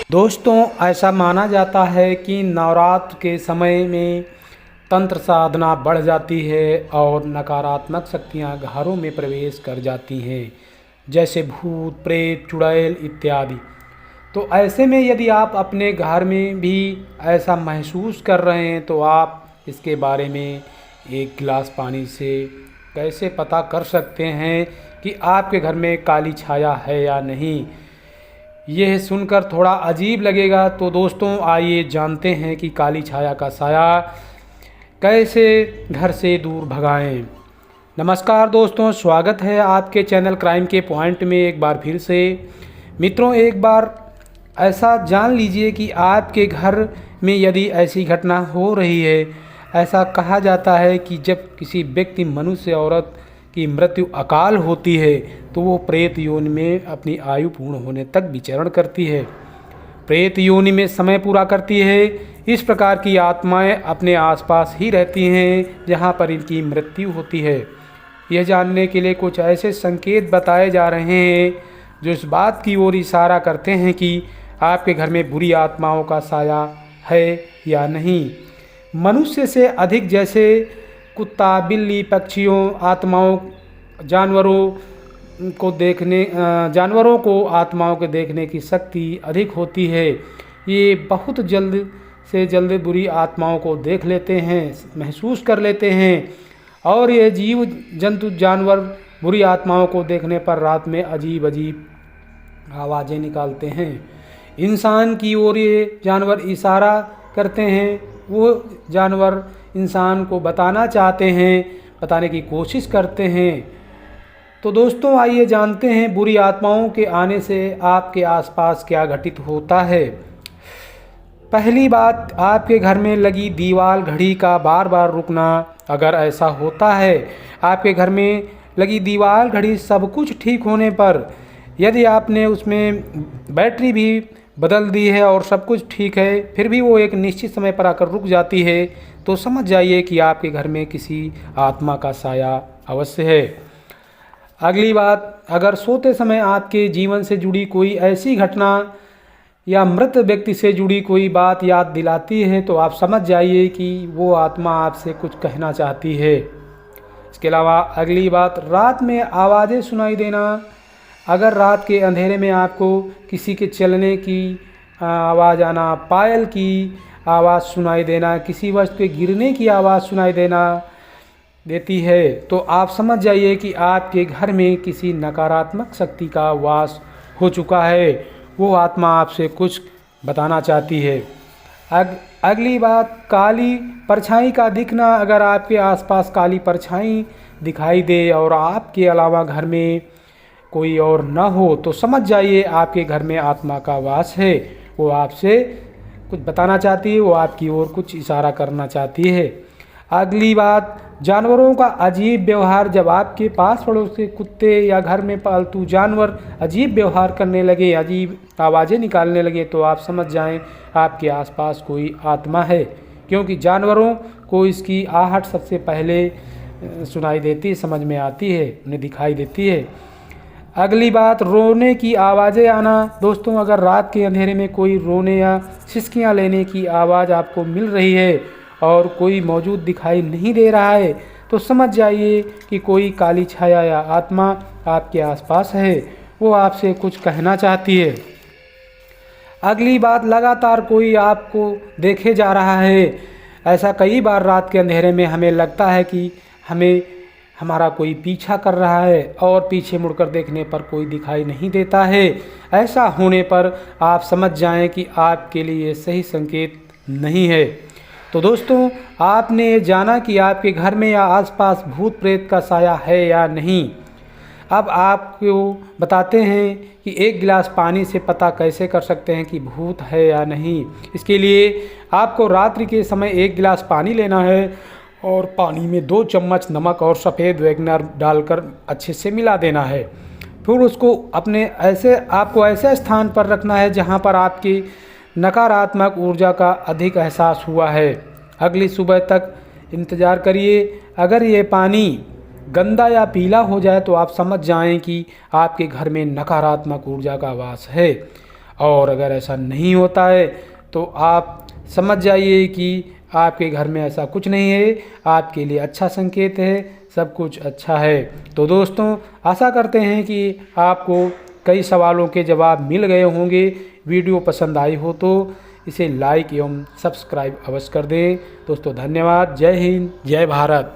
दोस्तों, ऐसा माना जाता है कि नवरात्र के समय में तंत्र साधना बढ़ जाती है और नकारात्मक शक्तियां घरों में प्रवेश कर जाती हैं, जैसे भूत प्रेत चुड़ैल इत्यादि। तो ऐसे में यदि आप अपने घर में भी ऐसा महसूस कर रहे हैं तो आप इसके बारे में एक गिलास पानी से कैसे पता कर सकते हैं कि आपके घर में काली छाया है या नहीं। यह सुनकर थोड़ा अजीब लगेगा, तो दोस्तों आइए जानते हैं कि काली छाया का साया कैसे घर से दूर भगाएं। नमस्कार दोस्तों, स्वागत है आपके चैनल क्राइम के पॉइंट में एक बार फिर से। मित्रों, एक बार ऐसा जान लीजिए कि आपके घर में यदि ऐसी घटना हो रही है, ऐसा कहा जाता है कि जब किसी व्यक्ति मनुष्य औरत की मृत्यु अकाल होती है तो वो प्रेत योनि में अपनी आयु पूर्ण होने तक विचरण करती है, प्रेत योनि में समय पूरा करती है। इस प्रकार की आत्माएं अपने आसपास ही रहती हैं जहां पर इनकी मृत्यु होती है। यह जानने के लिए कुछ ऐसे संकेत बताए जा रहे हैं जो इस बात की ओर इशारा करते हैं कि आपके घर में बुरी आत्माओं का साया है या नहीं। मनुष्य से अधिक, जैसे कुत्ता बिल्ली पक्षियों आत्माओं जानवरों को आत्माओं के देखने की शक्ति अधिक होती है। ये बहुत जल्द से जल्द बुरी आत्माओं को देख लेते हैं, महसूस कर लेते हैं, और ये जीव जंतु जानवर बुरी आत्माओं को देखने पर रात में अजीब अजीब आवाज़ें निकालते हैं। इंसान की ओर ये जानवर इशारा करते हैं, वो जानवर इंसान को बताना चाहते हैं, बताने की कोशिश करते हैं। तो दोस्तों आइए जानते हैं बुरी आत्माओं के आने से आपके आसपास क्या घटित होता है। पहली बात, आपके घर में लगी दीवार घड़ी का बार बार रुकना। अगर ऐसा होता है, आपके घर में लगी दीवार घड़ी सब कुछ ठीक होने पर यदि आपने उसमें बैटरी भी बदल दी है और सब कुछ ठीक है, फिर भी वो एक निश्चित समय पर आकर रुक जाती है, तो समझ जाइए कि आपके घर में किसी आत्मा का साया अवश्य है। अगली बात, अगर सोते समय आपके जीवन से जुड़ी कोई ऐसी घटना या मृत व्यक्ति से जुड़ी कोई बात याद दिलाती है तो आप समझ जाइए कि वो आत्मा आपसे कुछ कहना चाहती है। इसके अलावा अगली बात, रात में आवाज़ें सुनाई देना। अगर रात के अंधेरे में आपको किसी के चलने की आवाज़ आना, पायल की आवाज़ सुनाई देना, किसी वस्तु के गिरने की आवाज़ सुनाई देती है, तो आप समझ जाइए कि आपके घर में किसी नकारात्मक शक्ति का वास हो चुका है। वो आत्मा आपसे कुछ बताना चाहती है। अगली बात, काली परछाई का दिखना। अगर आपके आसपास काली परछाई दिखाई दे और आपके अलावा घर में कोई और न हो तो समझ जाइए आपके घर में आत्मा का वास है। वो आपसे कुछ बताना चाहती है, वो आपकी ओर कुछ इशारा करना चाहती है। अगली बात, जानवरों का अजीब व्यवहार। जब आपके पास पड़ोस के कुत्ते या घर में पालतू जानवर अजीब व्यवहार करने लगे, अजीब आवाज़ें निकालने लगे, तो आप समझ जाएं आपके आसपास कोई आत्मा है, क्योंकि जानवरों को इसकी आहट सबसे पहले सुनाई देती, समझ में आती है, उन्हें दिखाई देती है। अगली बात, रोने की आवाज़ें आना। दोस्तों, अगर रात के अंधेरे में कोई रोने या सिसकियाँ लेने की आवाज़ आपको मिल रही है और कोई मौजूद दिखाई नहीं दे रहा है, तो समझ जाइए कि कोई काली छाया या आत्मा आपके आसपास है, वो आपसे कुछ कहना चाहती है। अगली बात, लगातार कोई आपको देखे जा रहा है। ऐसा कई बार रात के अंधेरे में हमें लगता है कि हमारा कोई पीछा कर रहा है और पीछे मुड़कर देखने पर कोई दिखाई नहीं देता है। ऐसा होने पर आप समझ जाएं कि आपके लिए सही संकेत नहीं है। तो दोस्तों, आपने जाना कि आपके घर में या आसपास भूत प्रेत का साया है या नहीं। अब आपको बताते हैं कि एक गिलास पानी से पता कैसे कर सकते हैं कि भूत है या नहीं। इसके लिए आपको रात्रि के समय एक गिलास पानी लेना है और पानी में 2 चम्मच नमक और सफ़ेद वेगनर डालकर अच्छे से मिला देना है। फिर उसको आपको ऐसे स्थान पर रखना है जहां पर आपकी नकारात्मक ऊर्जा का अधिक एहसास हुआ है। अगली सुबह तक इंतज़ार करिए। अगर ये पानी गंदा या पीला हो जाए तो आप समझ जाएं कि आपके घर में नकारात्मक ऊर्जा का वास है। और अगर ऐसा नहीं होता है तो आप समझ जाइए कि आपके घर में ऐसा कुछ नहीं है, आपके लिए अच्छा संकेत है, सब कुछ अच्छा है। तो दोस्तों, आशा करते हैं कि आपको कई सवालों के जवाब मिल गए होंगे। वीडियो पसंद आई हो तो इसे लाइक एवं सब्सक्राइब अवश्य कर दें। दोस्तों धन्यवाद। जय हिंद, जय भारत।